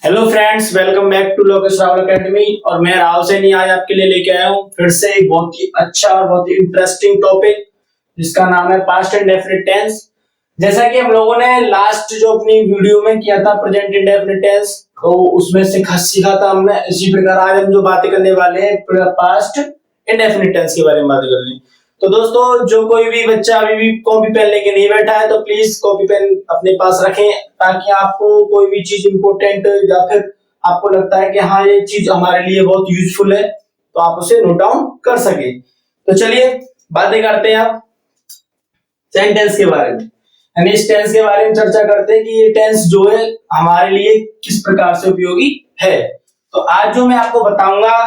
Hello friends, welcome back to Lokesh Rawal academy. और मैं राहुल सैनी आज आपके लिए लेके आया हूँ फिर से एक बहुत ही अच्छा और बहुत ही इंटरेस्टिंग टॉपिक जिसका नाम है पास्ट इंडेफिनिट टेंस। जैसा कि हम लोगों ने लास्ट जो अपनी वीडियो में किया था प्रेजेंट इंडेफिनिट टेंस, तो उसमें सीखा था हमने। इसी प्रकार आज हम जो बातें करने वाले हैं पास्ट इंडेफिनिट टेंस के बारे में बात करनी है। तो दोस्तों, जो कोई भी बच्चा अभी भी कॉपी पेन लेके नहीं बैठा है तो प्लीज कॉपी पेन अपने पास रखें, ताकि आपको कोई भी चीज इंपॉर्टेंट या फिर आपको लगता है कि हाँ ये चीज हमारे लिए बहुत यूजफुल है तो आप उसे नोट डाउन कर सके। तो चलिए बातें करते हैं आप सेंटेंस के बारे में, यानी इस टेंस के बारे में चर्चा करते हैं कि ये टेंस जो है हमारे लिए किस प्रकार से उपयोगी है। तो आज जो मैं आपको बताऊंगा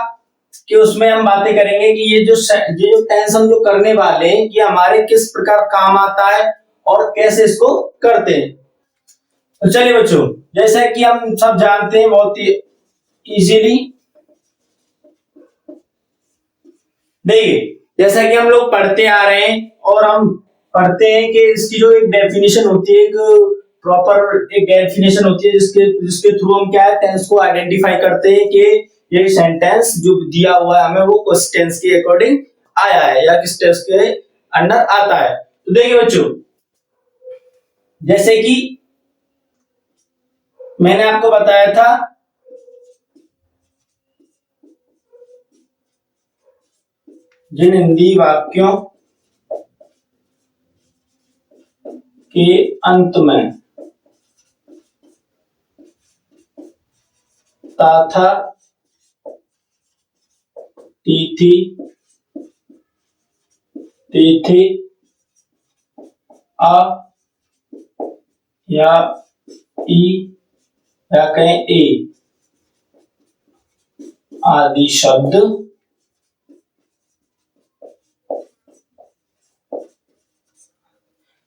कि उसमें हम बातें करेंगे कि ये जो टेंस हम जो करने वाले हैं कि हमारे किस प्रकार काम आता है और कैसे इसको करते हैं। तो चलिए बच्चों, जैसा कि हम सब जानते हैं बहुत ही इजीली, देखिए जैसा कि हम लोग पढ़ते आ रहे हैं और हम पढ़ते हैं कि इसकी जो एक डेफिनेशन होती है, एक प्रॉपर एक डेफिनेशन होती है जिसके जिसके थ्रू हम क्या है टेंस को आइडेंटिफाई करते हैं कि ये सेंटेंस जो दिया हुआ है हमें वो किस टेंस के अकॉर्डिंग आया है या किस टेंस के अंडर आता है। तो देखिए बच्चों, जैसे कि मैंने आपको बताया था जिन हिंदी वाक्यों के अंत में तथा तिथि तिथि अ या ई या कहें ए आदि शब्द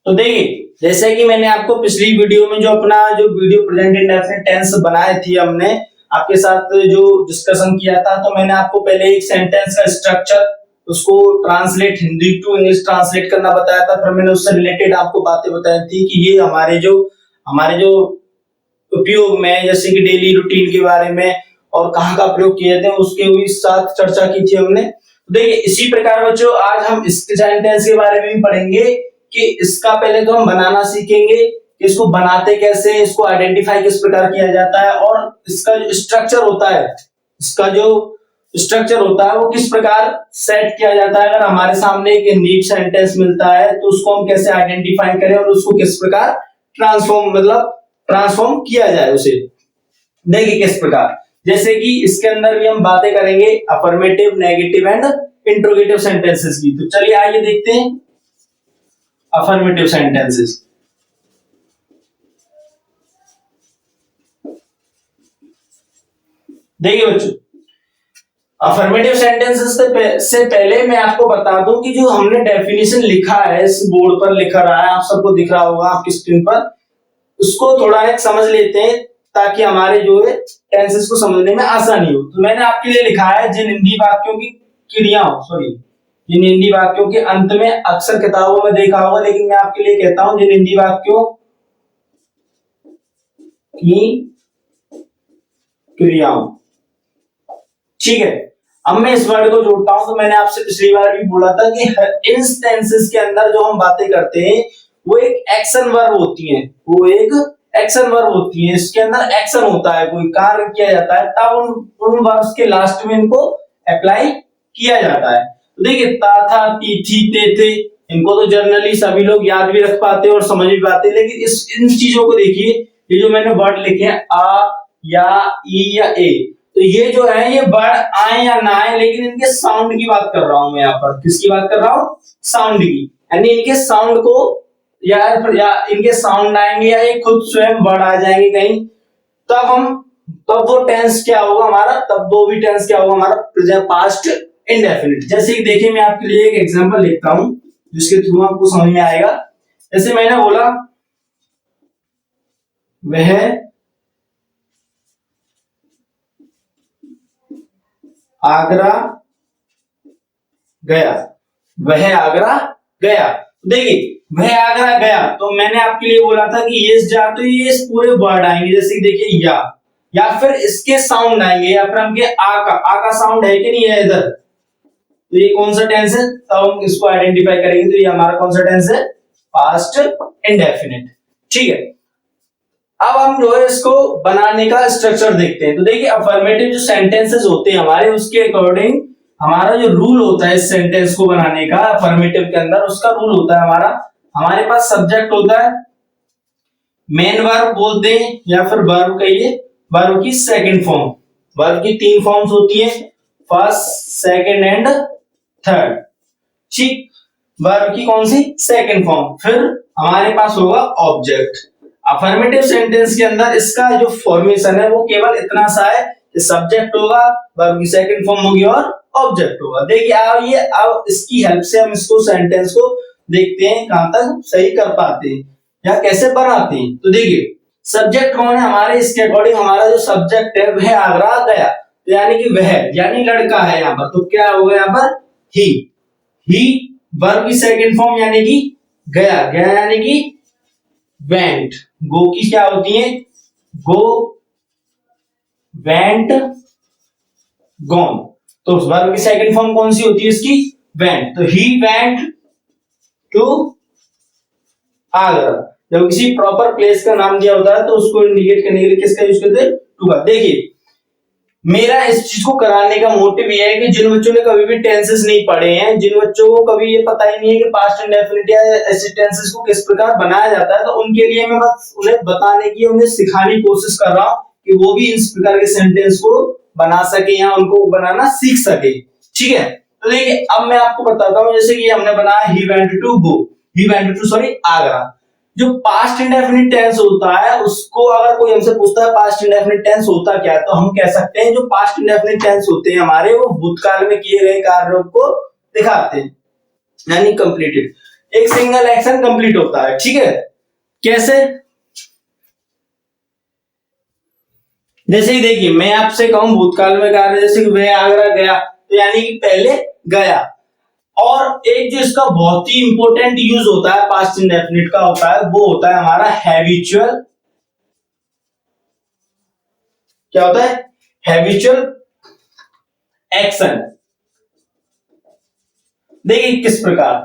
तो देखिए जैसे कि मैंने आपको पिछली वीडियो में जो अपना जो वीडियो प्रेजेंट इंडेफिनिट टेंस बनाए थी, हमने आपके साथ जो डिस्कशन किया था, तो मैंने आपको पहले एक सेंटेंस का स्ट्रक्चर उसको translate Hindi to English translate करना बताया था। फिर मैंने उससे रिलेटेड आपको बातें बताई थी कि ये हमारे जो उपयोग में, जैसे कि डेली रूटीन के बारे में और कहाँ का प्रयोग किए थे उसके भी साथ चर्चा की थी हमने। देखिए इसी प्रकार बच्चों आज हम इस सेंटेंस के बारे में भी पढ़ेंगे कि इसका पहले तो हम बनाना सीखेंगे कि इसको बनाते कैसे, इसको आइडेंटिफाई किस प्रकार किया जाता है और इसका जो स्ट्रक्चर होता है, इसका जो स्ट्रक्चर होता है वो किस प्रकार सेट किया जाता है। अगर हमारे सामने एक नीट सेंटेंस मिलता है तो उसको हम कैसे आइडेंटिफाई करें और उसको किस प्रकार ट्रांसफॉर्म किया जाए उसे। देखिए किस प्रकार, जैसे कि इसके अंदर भी हम बातें करेंगे affirmative, negative and interrogative sentences की। तो चलिए आइए देखते हैं अफर्मेटिव सेंटेंसेस। देखिए बच्चों, अफर्मेटिव सेंटेंसेस से पहले मैं आपको बता दूं कि जो हमने डेफिनेशन लिखा है इस बोर्ड पर लिखा रहा है, आप सबको दिख रहा होगा आपकी स्क्रीन पर, उसको थोड़ा एक समझ लेते हैं ताकि हमारे जो है टेंसेस को समझने में आसानी हो। तो मैंने आपके लिए लिखा है जिन हिंदी वाक्यों की जिन हिंदी वाक्यों के अंत में, अक्सर किताबों में देखा होगा लेकिन मैं आपके लिए कहता हूं जिन हिंदी वाक्यों की क्रियाओं, ठीक है। अब मैं इस वर्ड को जोड़ता हूं। तो मैंने आपसे पिछली बार भी बोला था कि इन टेंसेस के अंदर जो हम बातें करते हैं वो एक एक्शन वर्ब होती है, वो एक एक्शन वर्ब होती है। इसके अंदर एक्शन होता है, कोई कार्य किया जाता है, तब उन वर्ब्स के लास्ट में इनको अप्लाई किया जाता है। तो देखिए ता था, ती थी, ते थे, इनको तो जनरली सभी लोग याद भी रख पाते और समझ भी पाते, लेकिन इन चीजों को देखिए, ये जो मैंने वर्ड लिखे हैं आ या ई या ए, तो ये जो है ये वर्ड आए या ना आए, लेकिन इनके साउंड की बात कर रहा हूं मैं यहाँ पर। किसकी बात कर रहा हूं? साउंड की। यानी इनके साउंड को या इनके साउंड आएंगे या ये खुद स्वयं वर्ड आ जाएंगे कहीं, तब वो टेंस क्या होगा हमारा, तब वो भी टेंस क्या होगा हमारा, प्रेजेंट पास्ट इंडेफिनिट। जैसे कि देखिए मैं आपके लिए एक एग्जांपल लिखता हूं जिसके थ्रू आपको समझ में आएगा। जैसे मैंने बोला वह आगरा गया, वह आगरा गया। देखिए वह आगरा गया, तो मैंने आपके लिए बोला था कि ये जा, तो ये पूरे वर्ड आएंगे। जैसे कि देखिए या फिर इसके साउंड आएंगे, या फिर हम आ का साउंड है कि नहीं है इधर, तो ये कौन सा टेंस है, तो हम इसको आइडेंटिफाई करेंगे, तो ये हमारा कौन सा टेंस है, पास्ट इंडेफिनिट। ठीक है, अब हम जो है इसको बनाने का स्ट्रक्चर देखते हैं। तो देखिए अफर्मेटिव जो सेंटेंसेस होते हैं हमारे, उसके अकॉर्डिंग हमारा जो रूल होता है इस सेंटेंस को बनाने का, अफर्मेटिव के अंदर उसका रूल होता है हमारे पास सब्जेक्ट होता है, मेन वर्ब बोलते हैं, या फिर वर्ब कहिए, वर्ब की सेकंड फॉर्म, वर्ब की 3 फॉर्म्स होती है, फर्स्ट, सेकंड एंड थर्ड। ठीक, वर्ब की कौन सी, सेकंड फॉर्म। फिर हमारे पास होगा ऑब्जेक्ट। अफर्मेटिव सेंटेंस के अंदर इसका जो फॉर्मेशन है वो केवल इतना सा है कि सब्जेक्ट होगा, वर्ब की सेकंड फॉर्म होगी और ऑब्जेक्ट होगा। देखिए अब इसकी हेल्प से हम इसको सेंटेंस को देखते हैं कहां तक सही कर पाते हैं या कैसे बनाते हैं। तो देखिए सब्जेक्ट कौन है हमारे, इसके अकॉर्डिंग हमारा जो सब्जेक्ट है वह आगरा गया, तो यानी कि वह यानी लड़का है यहाँ पर, तो क्या होगा यहाँ पर, ही। वर्ब की सेकंड फॉर्म यानी कि गया, गया यानी कि वेंट, गो की क्या होती है, गो, वेंट, गॉन। तो वर्ब की सेकंड फॉर्म कौन सी होती है इसकी, वेंट। तो ही वेंट टू आगरा। जब किसी प्रॉपर प्लेस का नाम दिया होता है तो उसको इंडिकेट करने के लिए किसका यूज करते हैं, टू का। देखिए मेरा इस चीज को कराने का मोटिव ये है कि जिन बच्चों ने कभी भी टेंसेस नहीं पढ़े हैं, जिन बच्चों को कभी ये पता ही नहीं है कि पास्ट इंडेफिनिट या ऐसे टेंसेस को किस प्रकार बनाया जाता है, तो उनके लिए मैं बस उन्हें बताने की, उन्हें सिखाने की कोशिश कर रहा हूँ कि वो भी इस प्रकार के सेंटेंस को बना सके या उनको बनाना सीख सके। ठीक है, तो देखिए अब मैं आपको बताता हूँ, जैसे कि हमने बनाया he went to go, he went to sorry Agra. जो पास्ट इंडेफिनिट टेंस होता है उसको अगर कोई हमसे पूछता है पास्ट इंडेफिनिट टेंस होता क्या है, तो हम कह सकते हैं जो पास्ट इंडेफिनिट टेंस होते हैं हमारे, वो भूतकाल में किए गए कार्यों को दिखाते हैं, यानी कंप्लीटेड, एक सिंगल एक्शन कंप्लीट होता है। ठीक है, कैसे, जैसे कि देखिए मैं आपसे कहूं भूतकाल में कार्य, जैसे कि वह आगरा गया, तो यानी कि पहले गया। और एक जो इसका बहुत ही इंपॉर्टेंट यूज होता है पास्ट इंडेफिनिट का होता है, वो होता है हमारा हैबिचुअल, क्या होता है, हैबिचुअल एक्शन। देखिए किस प्रकार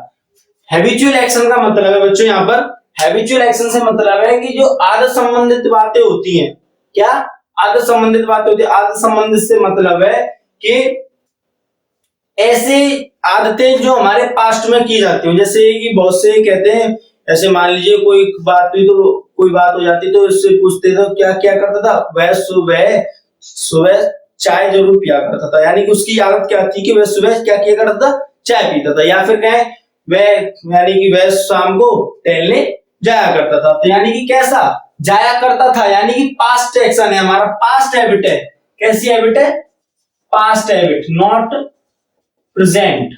हैबिचुअल एक्शन का मतलब है बच्चों, यहां पर हैबिचुअल एक्शन से मतलब है कि जो आदत संबंधित बातें होती हैं, क्या आदत संबंधित बातें होती है, आदत संबंधित से मतलब है कि ऐसी आदतें जो हमारे पास्ट में की जाती हैं, जैसे कि बहुत से कहते हैं, ऐसे मान लीजिए कोई बात हुई, तो कोई बात हो जाती तो इससे पूछते तो क्या क्या करता था, वह सुबह सुबह चाय जरूर पिया करता था, यानी कि उसकी आदत क्या थी कि वह सुबह क्या किया करता था, चाय पीता था। या फिर कहें वह, यानी कि वह शाम को टहलने जाया करता था, तो यानी कि कैसा जाया करता था, यानी कि पास्ट एक्शन है हमारा, पास्ट हैबिट है। कैसी हैबिट है, past habit, not present.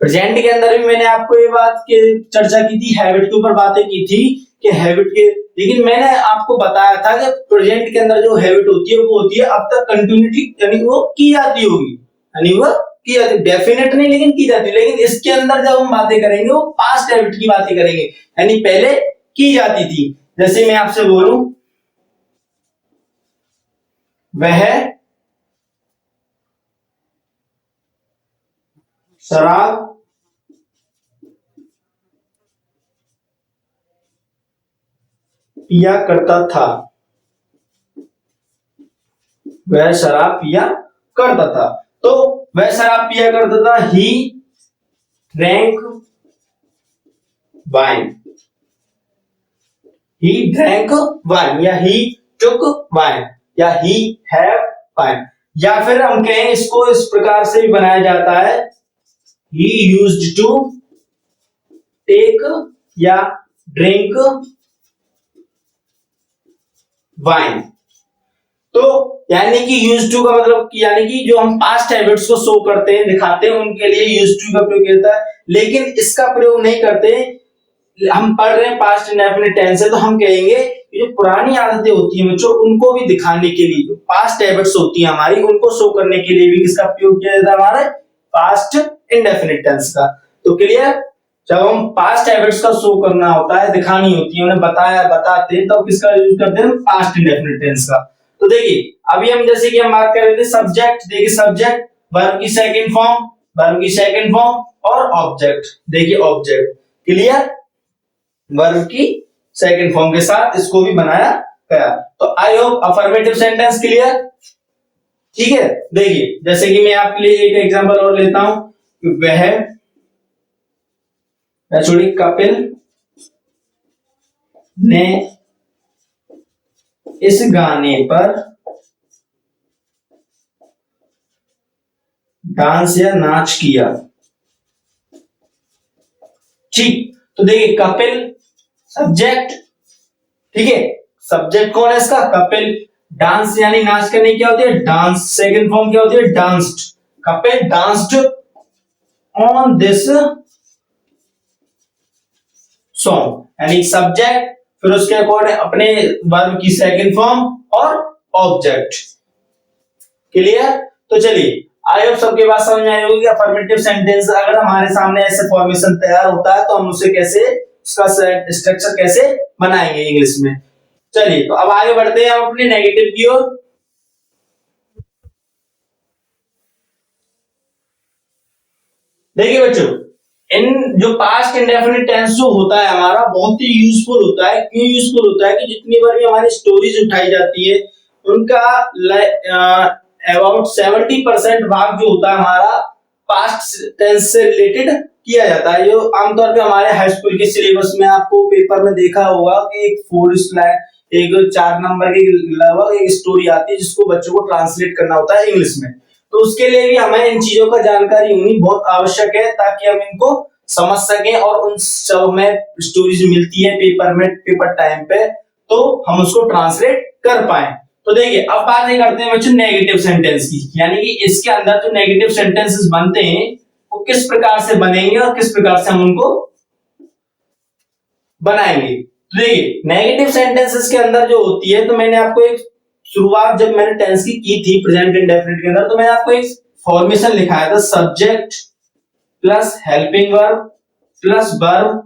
Present के अंदर भी मैंने आपको ये बात की चर्चा की थी, हैबिट के ऊपर बातें की थी कि हैबिट के, लेकिन मैंने आपको बताया था कि प्रेजेंट के अंदर जो हैबिट होती है वो होती है अब तक कंटिन्यूटी, यानी वो की जाती होगी, यानी वो की जाती, डेफिनेट नहीं लेकिन की जाती। लेकिन इसके अंदर जब हम बातें करेंगे वो पास्ट हैबिट की बातें करेंगे, यानी पहले की जाती थी। जैसे मैं आपसे बोलूं वह शराब पिया करता था, वह शराब पिया करता था, तो वह शराब पिया करता था, he drank wine, he drank wine, या ही टुक वाइन, या ही हैव वाइन। या फिर हम कहें इसको इस प्रकार से भी बनाया जाता है, he used to take या drink wine। तो यानी कि यूज टू का मतलब यानी कि जो हम पास्ट हैबिट्स को शो करते हैं, दिखाते हैं, उनके लिए यूज टू का प्रयोग होता है, लेकिन इसका प्रयोग नहीं करते। हम पढ़ रहे हैं पास्ट इंडेफिनिट टेंस है, तो हम कहेंगे जो पुरानी आदतें होती हैं बच्चों, उनको भी दिखाने के लिए, जो पास्ट हैबिट्स होती हैं हमारी, उनको शो करने के लिए भी किसका प्रयोग किया जाता है, हमारे पास्ट इंडेफिनिट टेंस का। तो क्लियर, जब हम पास्ट हैबिट्स का शो करना होता है, दिखानी होती है, उन्हें बताते हैं, तब किसका यूज करते हैं, पास्ट इंडेफिनिट टेंस का। तो देखिए अभी हम जैसे कि हम बात कर रहे थे सब्जेक्ट, देखिए सब्जेक्ट वर्ब की सेकंड फॉर्म, वर्ब की सेकंड फॉर्म और ऑब्जेक्ट, देखिए ऑब्जेक्ट, क्लियर, वर्ब की सेकंड फॉर्म के साथ इसको भी बनाया गया। तो I hope affirmative sentence clear, ठीक है। देखिए जैसे कि मैं आपके लिए एक एग्जांपल और लेता हूं, वह छोड़ी कपिल ने इस गाने पर डांस या नाच किया, ठीक। तो देखिए कपिल सब्जेक्ट, ठीक है, सब्जेक्ट कौन है इसका, कपिल, डांस यानी नाच करने क्या होती है, डांस, सेकंड फॉर्म क्या होती है, danced, Kapil danced on this song, यानी सब्जेक्ट, फिर उसके अकॉर्डिंग अपने वर्ब की सेकंड फॉर्म और ऑब्जेक्ट, क्लियर। तो चलिए आई होप सबके बात समझ में आई होगी कि अफर्मेटिव सेंटेंस अगर हमारे सामने ऐसे फॉर्मेशन तैयार होता है तो हम उसे कैसे, उसका स्ट्रक्चर कैसे बनाएंगे इंग्लिश में। चलिए तो अब आगे बढ़ते हैं हम अपने नेगेटिव की ओर। देखिए बच्चों, इन जो पास्ट इंडेफिनिट टेंस जो होता है हमारा बहुत ही यूजफुल होता है। क्यों यूजफुल होता है कि जितनी बार भी हमारी स्टोरीज उठाई जाती है उनका अबाउट 70% भाग जो होता है हमारा पास्ट टेंस से रिलेटेड किया जाता है। जो आमतौर पे हमारे हाई स्कूल के सिलेबस में आपको पेपर में देखा होगा कि एक 4 नंबर की लगभग एक स्टोरी आती है जिसको बच्चों को ट्रांसलेट करना होता है इंग्लिश में। तो उसके लिए भी हमें इन चीजों का जानकारी होनी बहुत आवश्यक है ताकि हम इनको समझ सकें और उन सब में स्टोरीज मिलती है पेपर में, पेपर टाइम पे, तो हम उसको ट्रांसलेट कर पाए। तो देखिए अब बात नहीं करते हैं बच्चों नेगेटिव सेंटेंस की, यानी कि इसके अंदर जो नेगेटिव सेंटेंसेस बनते हैं वो किस प्रकार से बनेंगे और किस प्रकार से हम उनको बनाएंगे। तो देखिए नेगेटिव सेंटेंसेस के अंदर जो होती है, तो मैंने आपको एक शुरुआत जब मैंने टेंस की थी प्रेजेंट इंडेफिनिट के अंदर, तो मैंने आपको एक फॉर्मेशन लिखाया था, subject plus helping verb plus verb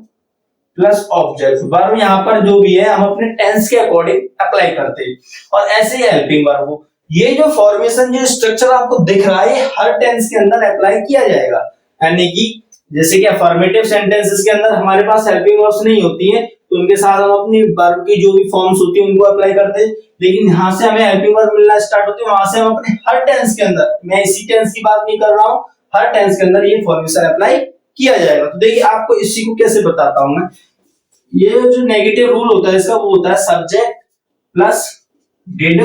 plus object. Verb यहां पर जो भी है हम अपने टेंस के अकॉर्डिंग अप्लाई करते हैं और ऐसे ही हेल्पिंग वर्ब को। ये जो फॉर्मेशन जो स्ट्रक्चर आपको दिख रहा है हर टेंस के अंदर अप्लाई किया जाएगा, यानी कि जैसे कि अफर्मेटिव सेंटेंसेस के अंदर हमारे पास हेल्पिंग वर्ब्स नहीं होती हैं तो उनके साथ हम अपनी वर्ब की जो भी फॉर्म्स होती है उनको अप्लाई करते हैं, लेकिन यहां से हमें हेल्पिंग वर्ब मिलना स्टार्ट होती है, वहां से हम अपने हर टेंस के अंदर, मैं इसी टेंस की बात नहीं कर रहा हूं, हर टेंस के अंदर ये फॉर्मेशन अप्लाई किया जाएगा। तो देखिए आपको इसी को कैसे बताता हूं मैं। ये जो नेगेटिव रूल होता है इसका वो होता है subject plus did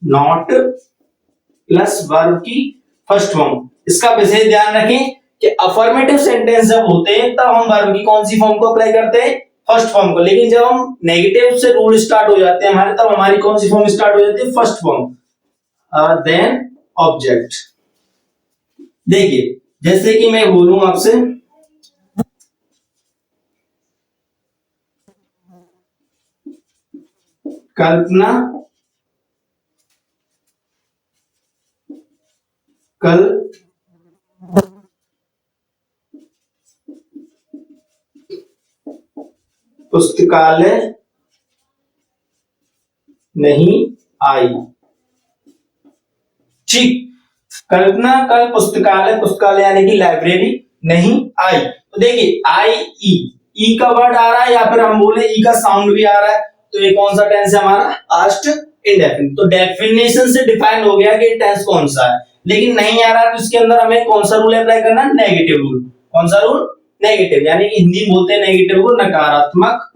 not plus verb की फर्स्ट फॉर्म। इसका विशेष ध्यान रखें कि अफर्मेटिव सेंटेंस जब होते हैं तब हम वर्ब की कौन सी फॉर्म को अप्लाई करते हैं, फर्स्ट फॉर्म को, लेकिन जब हम नेगेटिव से रूल स्टार्ट हो जाते हैं हमारे, तब हमारी कौन सी फॉर्म स्टार्ट हो जाती है, फर्स्ट फॉर्म देन ऑब्जेक्ट। देखिए जैसे कि मैं बोलूं आपसे कल्पना कल पुस्तकालय नहीं आई, ठीक, कल्पना कल पुस्तकालय, पुस्तकालय यानी कि लाइब्रेरी नहीं आई। तो देखिए आई ई का वर्ड आ रहा है या फिर हम बोले ई का साउंड भी आ रहा है, तो ये कौन सा टेंस है हमारा, पास्ट इंडेफिनिट। तो डेफिनेशन से डिफाइन हो गया कि टेंस कौन सा है, लेकिन नहीं आ रहा तो इसके अंदर हमें कौन सा रूल अप्लाई करना है, नेगेटिव रूल। कौन सा रूल, नेगेटिव, यानी कि हिंदी बोलते हैं नेगेटिव को नकारात्मक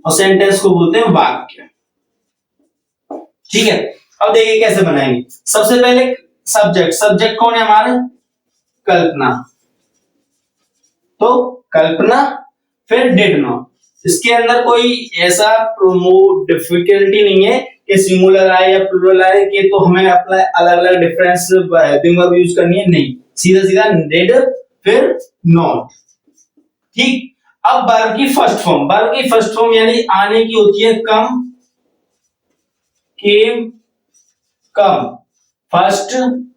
और सेंटेंस को बोलते हैं वाक्य, ठीक है। अब देखिए कैसे बनाएंगे। सबसे पहले सब्जेक्ट, सब्जेक्ट कौन है हमारे, कल्पना, तो कल्पना, फिर डिड नॉट। इसके अंदर कोई ऐसा डिफिकल्टी नहीं है कि सिंगुलर आए या प्लूरल आए कि तो हमें अपना अलग अलग डिफरेंस हेल्पिंग वर्ब यूज करनी है, नहीं, सीधा सीधा डिड फिर नॉट, ठीक। अब वर्ब की फर्स्ट फॉर्म, वर्ब की फर्स्ट फॉर्म यानी आने की होती है कम, केम, कम, फर्स्ट,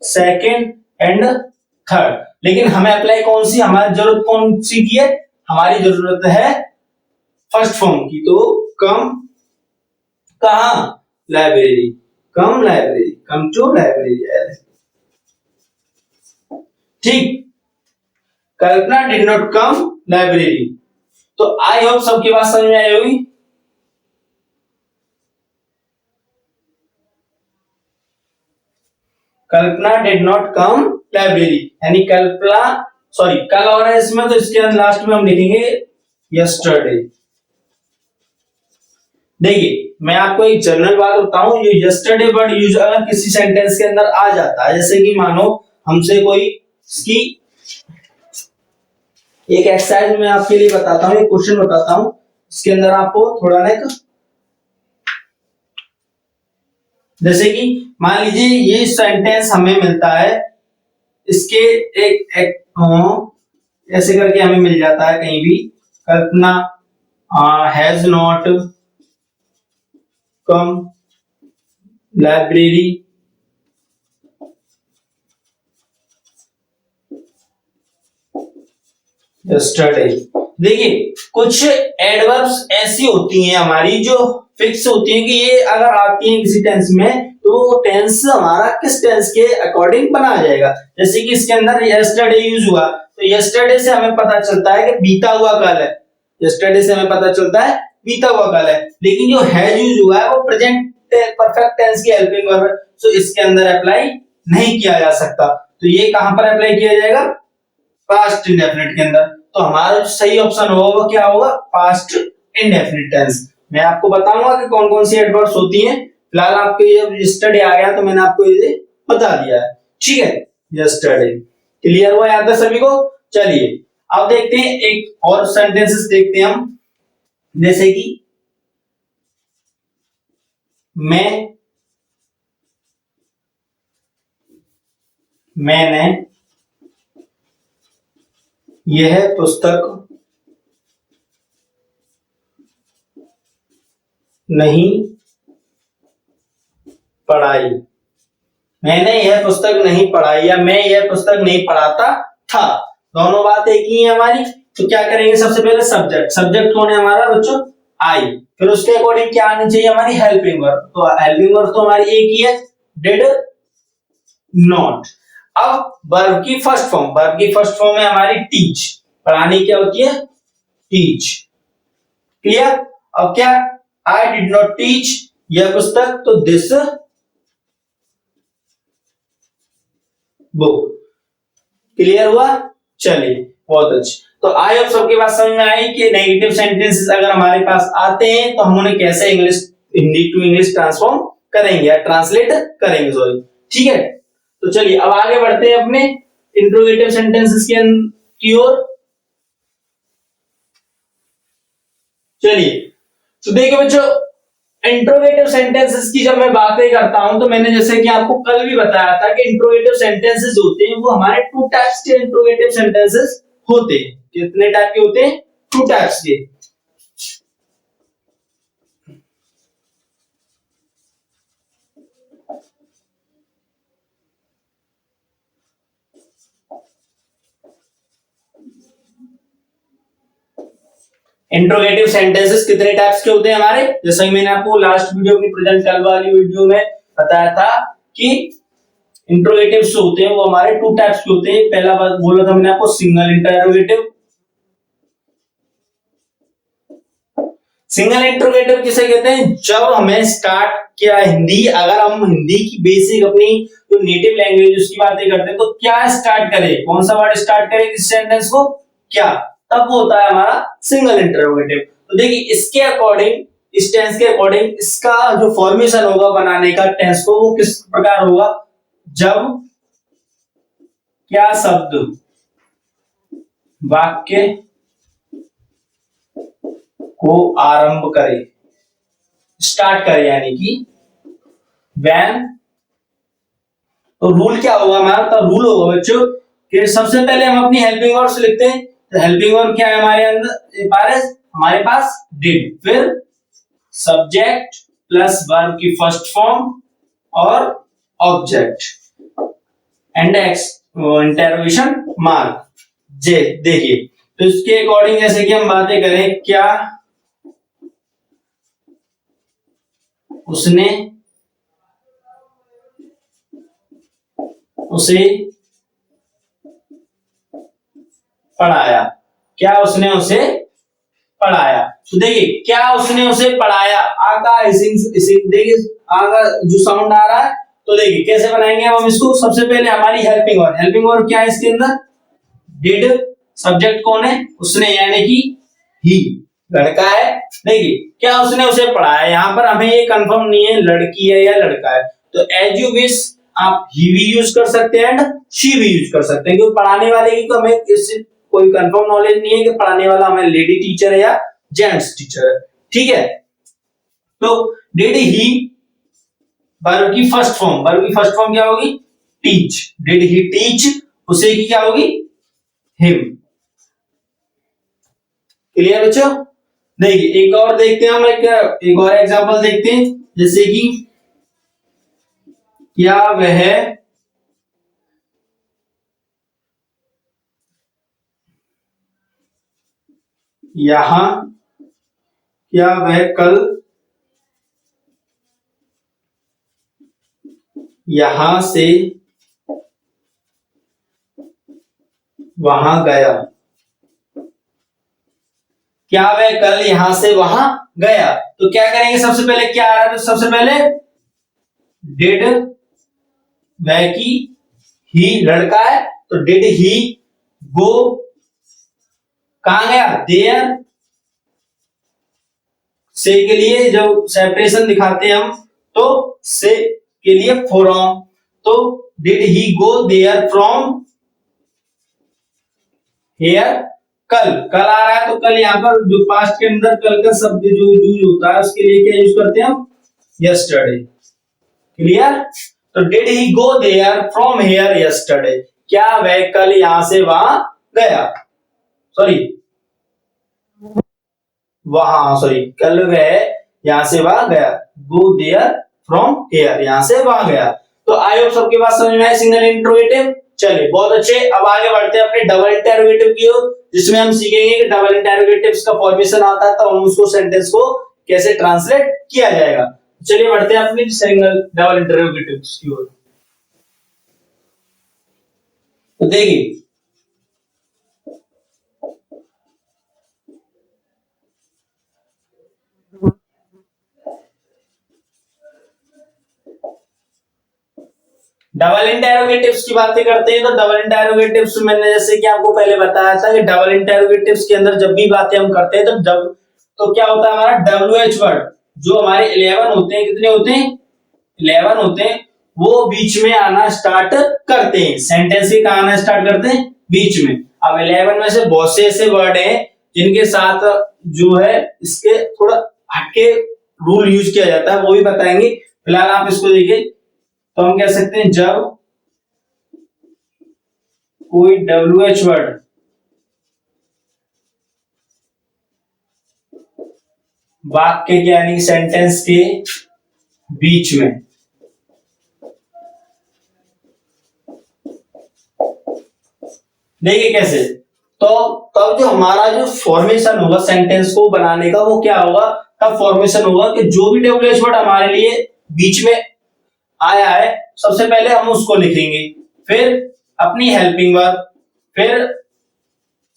सेकंड एंड थर्ड, लेकिन हमें अप्लाई कौन सी, हमारी जरूरत कौन सी की है, हमारी जरूरत है फर्स्ट फॉर्म की, तो कम कहाँ? Library, come to library. ठीक, Kalpana did not come library. तो आई होप सबकी बात समझ में आई होगी। Kalpana did not come library, यानी कल्पना, सॉरी कल और है इसमें, तो इसके अंदर लास्ट में हम लिखेंगे यस्टरडे। देखिए मैं आपको एक जनरल बात बताऊं, ये यस्टरडे वर्ड यूज अगर किसी सेंटेंस के अंदर आ जाता है, जैसे कि मानो हमसे कोई इसकी एक एक्सरसाइज में आपके लिए बताता हूं, एक क्वेश्चन बताता हूं, इसके अंदर आपको थोड़ा ना, जैसे कि मान लीजिए ये सेंटेंस हमें मिलता है, इसके एक ऐसे करके हमें मिल जाता है कहीं भी, Kalpana has not come library yesterday. देखिए कुछ एडवर्ब्स ऐसी होती हैं हमारी जो फिक्स होती हैं कि ये अगर आती है किसी टेंस में तो टेंस हमारा किस टेंस के अकॉर्डिंग बनाया जाएगा। जैसे कि इसके अंदर यस्टरडे यूज हुआ, तो यस्टरडे से हमें पता चलता है कि बीता हुआ कल है, यस्टरडे से हमें पता चलता है बीता हुआ कल है। लेकिन जो हैज यूज हुआ है वो प्रेजेंट परफेक्ट टेंस की हेल्पिंग वर्ब है, तो इसके अंदर अप्लाई नहीं किया जा सकता। तो ये कहां पर अप्लाई किया जाएगा? पास्ट इंडेफिनिट के अंदर। तो हमारा जो सही ऑप्शन होगा वो क्या होगा? Past indefinite tense. मैं आपको बताऊंगा कि कौन कौन सी एडवर्ब्स होती हैं। फिलहाल आपके ये यस्टरडे आ गया तो मैंने आपको ये बता दिया है, ठीक है। यस्टरडे क्लियर हुआ यहाँ तक सभी को? चलिए अब देखते हैं एक और सेंटेंसेस देखते हैं हम, जैसे कि मैंने यह पुस्तक नहीं पढ़ाई, मैंने यह पुस्तक नहीं पढ़ाई या मैं यह पुस्तक नहीं पढ़ाता था, दोनों बात एक ही है हमारी। तो क्या करेंगे? सबसे पहले सब्जेक्ट, सब्जेक्ट कौन है हमारा बच्चों? आई। फिर उसके अकॉर्डिंग क्या आनी चाहिए? हमारी हेल्पिंग वर्ब। तो हेल्पिंग वर्ब तो हमारी एक ही है, डिड नॉट। अब वर्ब की फर्स्ट फॉर्म, वर्ब की फर्स्ट फॉर्म है हमारी टीच, पढ़ानी क्या होती है? टीच। क्लियर? अब क्या? आई डिड नॉट टीच यह पुस्तक, तो दिस बुक। क्लियर हुआ? चलिए बहुत अच्छे। तो आई होप सबके बात समझ में आई कि नेगेटिव सेंटेंसेस अगर हमारे पास आते हैं तो हम उन्हें कैसे English, Hindi to English transform करेंगे या ट्रांसलेट करेंगे, सॉरी, ठीक है। तो चलिए अब आगे बढ़ते हैं अपने इंट्रोगेटिव सेंटेंसेस की ओर। चलिए तो देखिए बच्चों, इंट्रोगेटिव सेंटेंसेस की जब मैं बातें करता हूं तो मैंने जैसे कि आपको कल भी बताया था कि इंट्रोगेटिव सेंटेंसेस होते हैं वो हमारे टू टाइप्स के इंट्रोगेटिव सेंटेंसेस होते हैं। कितने टाइप के होते हैं? टू टाइप्स के। इंट्रोगेटिव सेंटेंसेस कितने टाइप्स के होते हैं हमारे? जैसे मैंने आपको लास्ट वीडियो अपनी प्रेजेंट कल वाली वीडियो में बताया था कि इंट्रोगेटिव्स होते हैं वो हमारे टू टाइप्स के होते हैं। पहला बात बोला था मैंने आपको, सिंगल इंटरोगेटिव। सिंगल इंट्रोगेटिव किसे कहते हैं? जब हमें स्टार्ट किया हिंदी, अगर हम हिंदी की बेसिक अपनी जो नेटिव लैंग्वेज उसकी बातें करते हैं तो क्या स्टार्ट करें, कौन सा वर्ड स्टार्ट करें इस सेंटेंस को, क्या, तब वो होता है हमारा सिंगल इंट्रोगेटिव। तो देखिए इसके अकॉर्डिंग, इस टेंस के अकॉर्डिंग इसका जो फॉर्मेशन होगा बनाने का टेंस को, वो किस प्रकार होगा? जब क्या शब्द वाक्य को आरंभ करे, स्टार्ट करे, यानी कि व्हेन। तो रूल क्या होगा हमारा? तो रूल होगा बच्चों कि सबसे पहले हम अपनी हेल्पिंग वर्ब्स लिखते हैं। तो हेल्पिंग वर्ब क्या है हमारे अंदर? हमारे पास डिड, फिर सब्जेक्ट प्लस वर्ब की फर्स्ट फॉर्म और ऑब्जेक्ट एंड इंटरोगेशन मार्क जे। देखिए तो इसके अकॉर्डिंग जैसे कि हम बातें करें, क्या उसने उसे पढ़ाया। क्या उसने उसे पढ़ाया? तो देखिए क्या उसने उसे पढ़ाया, आगा देखिए आगा जो साउंड आ रहा है, तो देखिए कैसे बनाएंगे हम इसको। सबसे पहले हमारी हेल्पिंग वर्ब क्या है इसके अंदर, डिड, सब्जेक्ट कौन है, उसने यानी कि ही, लड़का है। देखिए क्या उसने उसे पढ़ाया, यहाँ पर हमें ये कंफर्म नहीं है लड़की है या लड़का है, तो एज यू विश आप ही भी यूज कर सकते हैं एंड शी भी यूज कर सकते हैं, क्योंकि पढ़ाने वाले की तो हमें इससे कोई कंफर्म नॉलेज नहीं है कि पढ़ाने वाला हमें लेडी टीचर है या जेंट्स टीचर है। ठीक है, तो डिड ही वर्ब की फर्स्ट फॉर्म क्या होगी, टीच। डिड ही टीच, उसे की क्या होगी, हिम। क्लियर बच्चों? देखिए एक और देखते हैं हम, एक और एग्जांपल देखते हैं, जैसे कि क्या वह यहां, क्या वह कल यहां से वहां गया। क्या वह कल यहां से वहां गया, तो क्या करेंगे, सबसे पहले क्या आ रहा है, तो सबसे पहले डिड, वह की, ही लड़का है, तो डिड ही गो, कहां गया, देयर, से के लिए जब सेपरेशन दिखाते हैं हम, तो से के लिए फ्रॉम, तो did he go there from here, कल आ रहा है, तो कल यहाँ पर जो पास्ट के अंदर कल का शब्द जो यूज होता है उसके लिए क्या यूज करते हैं हम, यस्टरडे। क्लियर? तो did he go there from here yesterday, क्या वह कल यहां से वहां गया, सॉरी वहां, सॉरी कल वह यहां से वहां गया, गो देयर फ्रॉम हियर, यहां से वहां गया। तो आई होप सबके पास समझ में आया सिंगल इंट्रोगेटिव। चलिए बहुत अच्छे, अब आगे बढ़ते हैं अपने डबल इंटरोगेटिव की ओर, जिसमें हम सीखेंगे कि डबल इंटरोगेटिव्स का फॉर्मेशन आता है तो हम उसको सेंटेंस को कैसे ट्रांसलेट किया जाएगा। चलिए बढ़ते हैं अपनी सिंगल डबल इंटरोगेटिव्स की ओर। तो देखिए डबल इंटेरोगेटिव्स की बातें करते हैं, तो डबल इंटेरोगेटिव्स मैंने जैसे कि आपको पहले बताया था कि डबल इंटेरोगेटिव्स के अंदर जब भी बातें हम करते हैं तो क्या होता है हमारा WH वर्ड, जो हमारे 11 होते हैं, कितने होते हैं 11 होते हैं, वो बीच में आना स्टार्ट करते हैं, सेंटेंस के कहां आना स्टार्ट करते हैं, बीच में। अब 11 में से बहुत से ऐसे वर्ड हैं जिनके साथ जो है इसके थोड़ा हटके रूल यूज किया जाता है, वो भी बताएंगे। फिलहाल आप इसको देखिए, तो हम कह सकते हैं जब कोई WH वर्ड वाक्य के यानी सेंटेंस के बीच में देखिए कैसे, तो तब जो हमारा जो फॉर्मेशन होगा सेंटेंस को बनाने का वो क्या होगा, तब फॉर्मेशन होगा कि जो भी WH वर्ड हमारे लिए बीच में आया है सबसे पहले हम उसको लिखेंगे, फिर अपनी हेल्पिंग वर्ब, फिर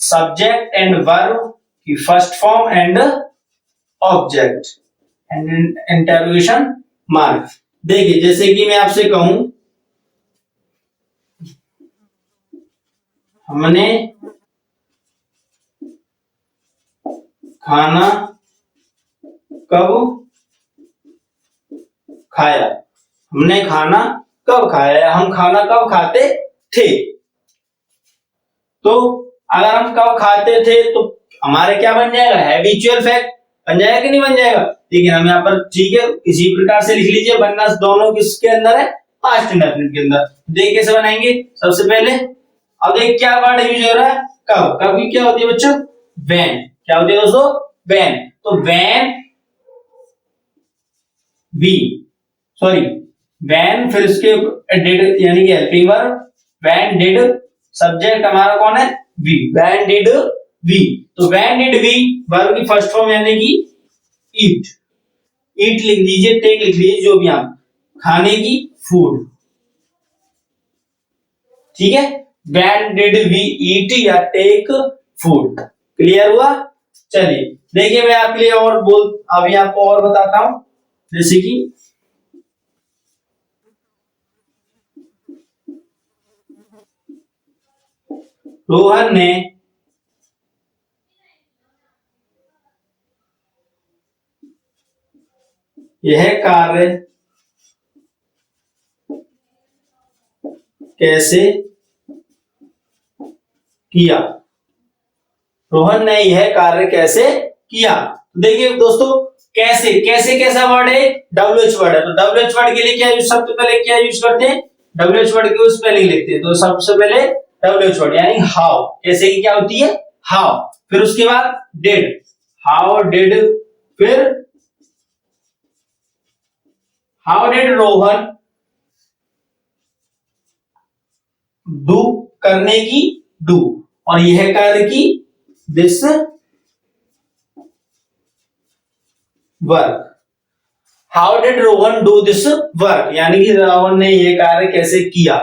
सब्जेक्ट एंड वर्ब की first form and object and interrogation mark. देखिए जैसे कि मैं आपसे कहूं हमने खाना कब खाया, हमने खाना कब खाया, हम खाना कब खाते थे। तो अगर हम कब खाते थे तो हमारे क्या बन जाएगा, हैबिचुअल फैक्ट बन जाएगा कि नहीं बन जाएगा। लेकिन हम यहाँ पर ठीक है इसी प्रकार से लिख लीजिए, बनना दोनों किसके अंदर है, पास्ट इंडेफिनिट के अंदर। देख कैसे बनाएंगे, सबसे पहले अब देख क्या वर्ड यूज हो रहा है, कब, कब की क्या होती है बच्चों, व्हेन, क्या होती है दोस्तों, व्हेन। तो व्हेन वी, सॉरी व्हेन, फिर उसके डिड यानी कि helping verb, when did, subject हमारा कौन है, वी, व्हेन डिड वी। तो व्हेन डिड वी वर्ब की फर्स्ट फॉर्म यानी कि ईट, ईट लिख लीजिए, टेक लिख लीजिए, जो भी आप खाने की, फूड, ठीक है। व्हेन डिड वी ईट या टेक फूड, क्लियर हुआ। चलिए देखिए मैं आपके लिए और अभी आपको और बताता हूं, जैसे कि रोहन ने यह कार्य कैसे किया, रोहन ने यह कार्य कैसे किया। देखिए दोस्तों, कैसे कैसे कैसा वर्ड है, डब्ल्यूएच वर्ड है, तो डब्ल्यूएच वर्ड के लिए क्या यूज, सबसे पहले क्या यूज करते हैं, डब्ल्यूएच वर्ड की स्पेलिंग लिखते हैं, तो सबसे पहले डब्ल्यूएच वर्ड यानी हाउ, कैसे की क्या होती है, हाउ। फिर उसके बाद डिड, हाउ डिड, फिर हाउ डिड रोहन डू, करने की, डू, और यह कार्य की, this work. How did Rohan do this work, यानी कि रोहन ने यह कार्य कैसे किया,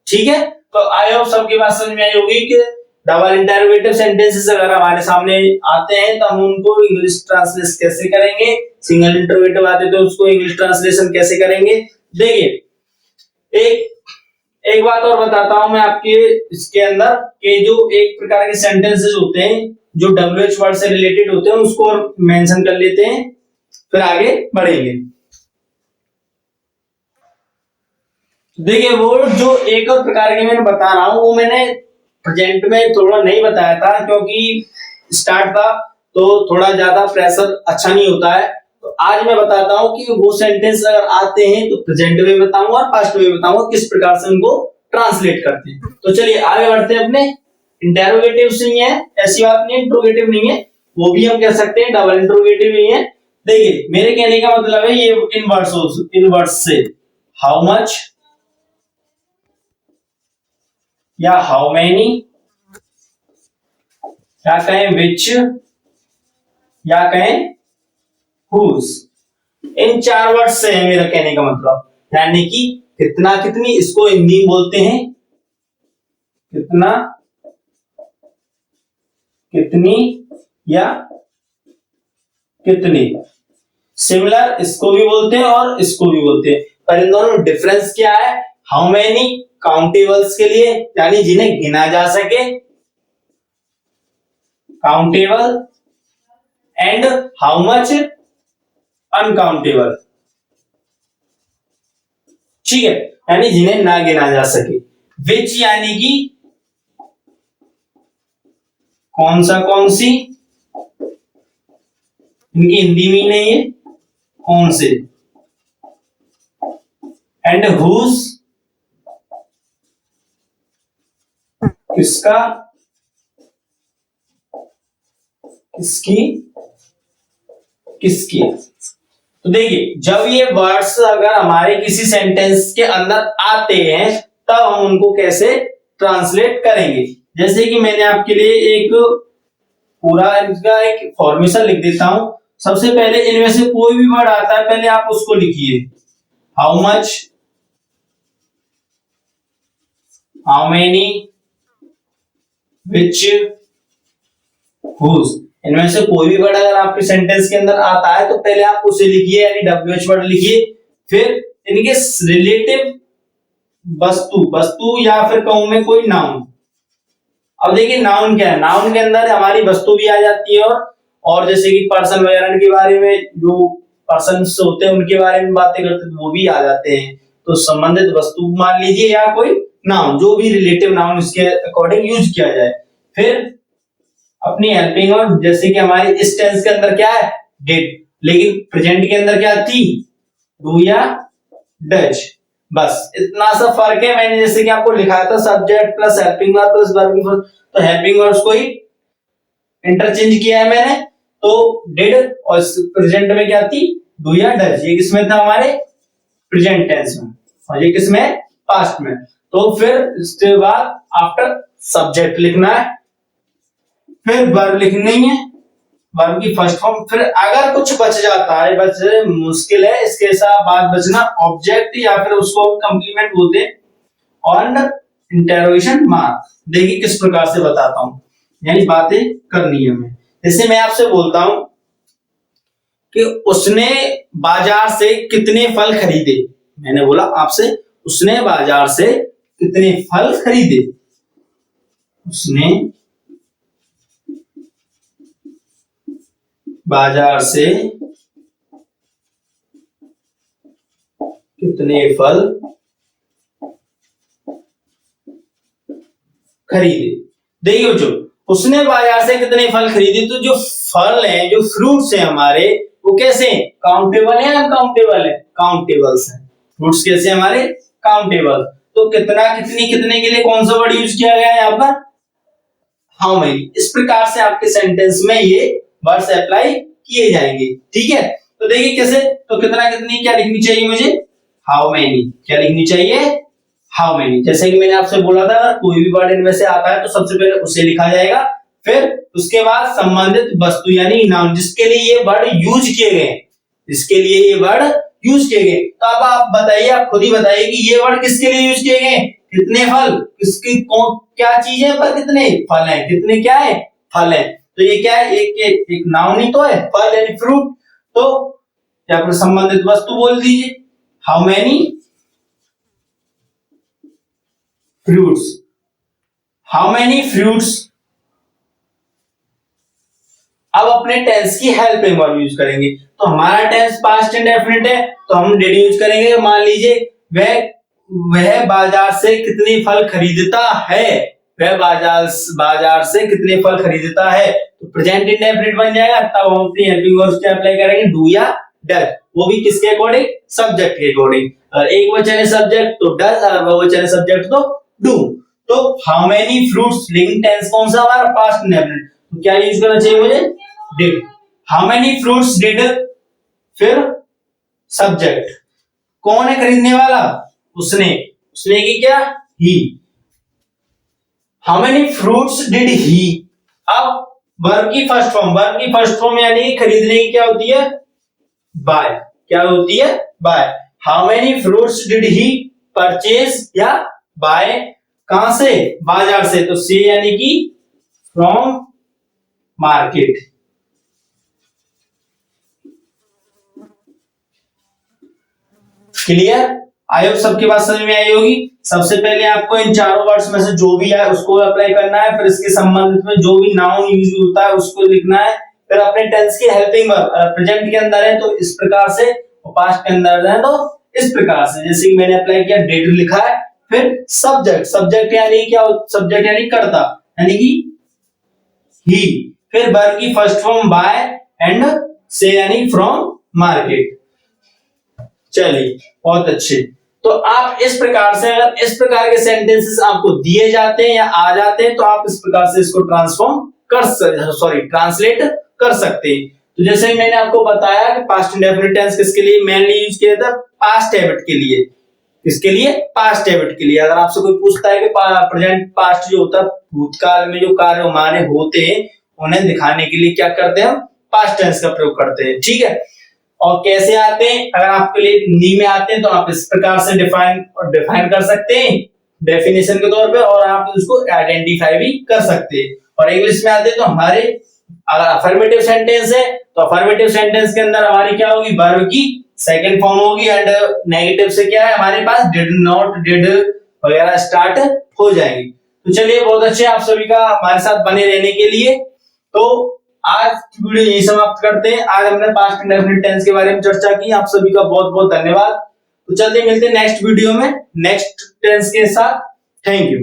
ठीक है। तो आई होप सबकी बात समझ में आई होगी कि डबल इंटरोगेटिव सेंटेंसेस अगर हमारे सामने आते हैं तो हम उनको इंग्लिश ट्रांसलेट कैसे करेंगे, सिंगल इंटरोगेटिव आते तो उसको इंग्लिश ट्रांसलेशन कैसे करेंगे। देखिए एक एक बात और बताता हूं मैं आपके इसके अंदर कि जो एक प्रकार के सेंटेंसेस होते हैं जो डब्ल्यूएच वर्ड से रिलेटेड होते हैं उसको मेंशन कर लेते हैं, फिर आगे बढ़ेंगे। देखिए वो जो एक और प्रकार के मैंने बता रहा हूं वो मैंने प्रेजेंट में थोड़ा नहीं बताया था क्योंकि स्टार्ट था तो थोड़ा ज्यादा प्रेशर अच्छा नहीं होता है। तो आज मैं बताता हूं कि वो सेंटेंस अगर आते हैं तो प्रेजेंट में बताऊंगा और पास्ट में बताऊंगा किस प्रकार से उनको ट्रांसलेट करते हैं। तो चलिए आगे बढ़ते हैं। अपने इंटेरोगेटिव नहीं है, ऐसी बात नहीं, इंट्रोगेटिव नहीं है, वो भी हम कह सकते हैं, डबल इंट्रोगेटिव नहीं है। देखिए मेरे कहने का मतलब है ये इनवर्स से हाउ मच या हाउ मैनी या कहें विच या कहें हुज, इन चार वर्ड से है मेरा कहने का मतलब, यानी कि कितना कितनी, इसको हिंदी में बोलते हैं कितना कितनी या कितनी। सिमिलर इसको भी बोलते हैं और इसको भी बोलते हैं, पर इन दोनों में डिफरेंस क्या है, हाउ मैनी काउंटेबल्स के लिए यानी जिन्हें गिना जा सके, countable, and how much uncountable, ठीक है, यानी जिन्हें ना गिना जा सके। विच यानी कि कौन सा कौन सी, इनकी हिंदी में नहीं है, कौन से, एंड हुज किसका किसकी किसकी। तो देखिए जब ये वर्ड्स अगर हमारे किसी सेंटेंस के अंदर आते हैं तब हम उनको कैसे ट्रांसलेट करेंगे। जैसे कि मैंने आपके लिए एक पूरा इसका एक फॉर्मेशन लिख देता हूं। सबसे पहले इनमें से कोई भी वर्ड आता है पहले आप उसको लिखिए, how much, how many, which, whose. इनमें से कोई भी वर्ड अगर आपके सेंटेंस के अंदर आता है तो पहले आप उसे लिखिए यानी डब्ल्यूएच वर्ड लिखिए, फिर इनके रिलेटिव वस्तु वस्तु या फिर कहूं मैं कोई नाउन। अब देखिए नाउन क्या है, नाउन के अंदर हमारी वस्तु भी आ जाती है और जैसे कि पर्सन वगैरह के बारे में जो पर्सन्स होते हैं उनके बारे में बातें करते हैं वो भी आ जाते हैं। तो संबंधित वस्तु मान लीजिए या कोई नाउन, जो भी रिलेटिव नाउन इसके अकॉर्डिंग यूज किया जाए। फिर अपनी हेल्पिंग वर्ब, जैसे कि हमारे इस टेंस के अंदर क्या है, डिड, लेकिन प्रेजेंट के अंदर क्या थी, डू या डज। बस इतना सा फर्क है। मैंने जैसे कि आपको लिखा था subject plus helping verb plus verb, तो हेल्पिंग वर्ब्स को ही इंटरचेंज किया है मैंने। तो डिड और प्रेजेंट में क्या थी, डू या डज। ये किसमें था, हमारे प्रेजेंट टेंस में, और ये किसमें, पास्ट में। तो फिर इसके बाद आफ्टर सब्जेक्ट लिखना है, फिर वर्ब लिखनी है, वर्ब की फर्स्ट फॉर्म, फिर अगर कुछ बच जाता है, बस मुश्किल है इसके साथ बात बचना, ऑब्जेक्ट या फिर उसको कंप्लीमेंट बोलते हैं ऑन इंटरोगेशन मार्क। देखिए किस प्रकार से बताता हूं, यानी बातें करनी है हमें। जैसे मैं आपसे बोलता हूं कि उसने बाजार से कितने फल खरीदे, मैंने बोला आपसे उसने बाजार से कितने फल खरीदे, उसने बाजार से कितने फल खरीदे। देखिए जो उसने बाजार से कितने फल खरीदे, तो जो फल हैं, जो फ्रूट्स हैं हमारे, वो कैसे हैं, काउंटेबल है, अनकाउंटेबल है, काउंटेबल्स हैं। फ्रूट्स कैसे हमारे, काउंटेबल। तो कितना, कितनी, कितने के लिए कौन सा वर्ड यूज किया गया है यहाँ पर, हाउ मेनी। इस प्रकार से आपके सेंटेंस में ये वर्ड्स अप्लाई किए जाएंगे, ठीक है। तो देखिए कैसे, तो कितना, कितनी क्या लिखनी चाहिए मुझे, हाउ मेनी, क्या लिखनी चाहिए, हाउ मेनी। जैसे कि मैंने आपसे बोला था, अगर कोई भी वर्ड इनमें से आता है तो सबसे पहले उसे लिखा जाएगा, फिर उसके बाद संबंधित वस्तु यानी नाउन जिसके लिए ये वर्ड यूज किए गए, जिसके लिए ये वर्ड यूज किए गए। तो अब आप बताइए, आप खुद ही बताइए कि ये वर्ड किसके लिए यूज किए गए, कितने फल, किसकी कौन क्या चीजें पर कितने फल हैं, कितने क्या है, फल है। तो ये क्या है, एक नाउन ही तो है, फल यानी फ्रूट। तो या फिर संबंधित वस्तु बोल दीजिए, how many fruits, how many fruits. अब अपने टेंस की हेल्पिंग वर्ब यूज करेंगे। तो हमारा टेंस पास्ट इंडेफिनिट है, तो हम डिड यूज करेंगे। मान लीजिए वह बाजार से कितने फल खरीदता है, वह बाजार से कितने फल खरीदता है, तो प्रेजेंट इंडेफिनिट बन जाएगा। तब हम अपनी हेल्पिंग वर्ब्स क्या अप्लाई करेंगे, डू या डज, वो भी किसके अकॉर्डिंग, सब्जेक्ट के अकॉर्डिंग। अगर एक वचन है सब्जेक्ट तो डज, अगर बहुवचन है सब्जेक्ट तो डू। तो हाउ मेनी फ्रूट्स, लेकिन टेंस कौन सा हमारा, पास्ट इंडेफिनिट, तो क्या यूज करना चाहिए मुझे, did. How many fruits did, फिर सब्जेक्ट, कौन है खरीदने वाला, उसने, उसने की क्या, he. How many fruits did he. अब वर्ब की फर्स्ट फॉर्म, वर्ब की फर्स्ट फॉर्म यानी खरीदने की क्या होती है, बाय, क्या होती है, buy. How many fruits did he purchase या बाय, कहां से, बाजार से, तो से यानी कि from market. Clear, I hope सबके बात समझ में आई होगी। सबसे पहले आपको इन चारों वर्ड्स में से जो भी है उसको अप्लाई करना है, फिर इसके संबंधित में जो भी नाउन यूज होता है उसको लिखना है, फिर अपने टेंस की हेल्पिंग वर्ब, प्रेजेंट के अंदर है तो इस प्रकार से, और पास्ट के अंदर है तो इस प्रकार से। जैसे कि मैंने अप्लाई किया, डिड लिखा है, फिर सब्जेक्ट, सब्जेक्ट यानी क्या, सब्जेक्ट यानी कर्ता, यानी कि ही, फिर वर्ब की फर्स्ट फॉर्म बाय एंड से यानी फ्रॉम मार्केट। चलिए बहुत अच्छे। तो आप इस प्रकार से, अगर इस प्रकार के सेंटेंसेस आपको दिए जाते हैं या आ जाते हैं तो आप इस प्रकार से इसको ट्रांसलेट कर सकते हैं। तो जैसे मैंने आपको बताया कि पास्ट इंडेफिनिट टेंस किसके लिए मेनली यूज किया था, पास्ट हैबिट के लिए। किसके लिए, पास्ट हैबिट के लिए। अगर आपसे कोई पूछता है कि प्रेजेंट पास्ट जो होता है, भूतकाल में जो कार्य हमारे होते हैं उन्हें दिखाने के लिए क्या करते हैं, हम पास्ट टेंस का प्रयोग करते हैं, ठीक है। और कैसे आते हैं, अगर आपके लिए हिंदी में आते हैं तो आप इस प्रकार से डिफाइन कर सकते हैं डेफिनेशन के तौर पे, और आप उसको आइडेंटिफाई भी कर सकते हैं। और इंग्लिश में आते हैं तो हमारे, अगर अफर्मेटिव सेंटेंस है तो अफर्मेटिव सेंटेंस के अंदर हमारी क्या होगी, वर्ब की सेकंड फॉर्म होगी, एंड नेगेटिव से क्या है हमारे पास, डिड नॉट, डिड वगैरह स्टार्ट हो जाएंगी। तो चलिए बहुत अच्छे, आप सभी का हमारे साथ बने रहने के लिए। तो आज की वीडियो यही समाप्त करते हैं। आज हमने पास्ट इंडेफिनिट टेंस के बारे में चर्चा की। आप सभी का बहुत बहुत धन्यवाद। तो चलते मिलते हैं नेक्स्ट वीडियो में नेक्स्ट टेंस के साथ। Thank you.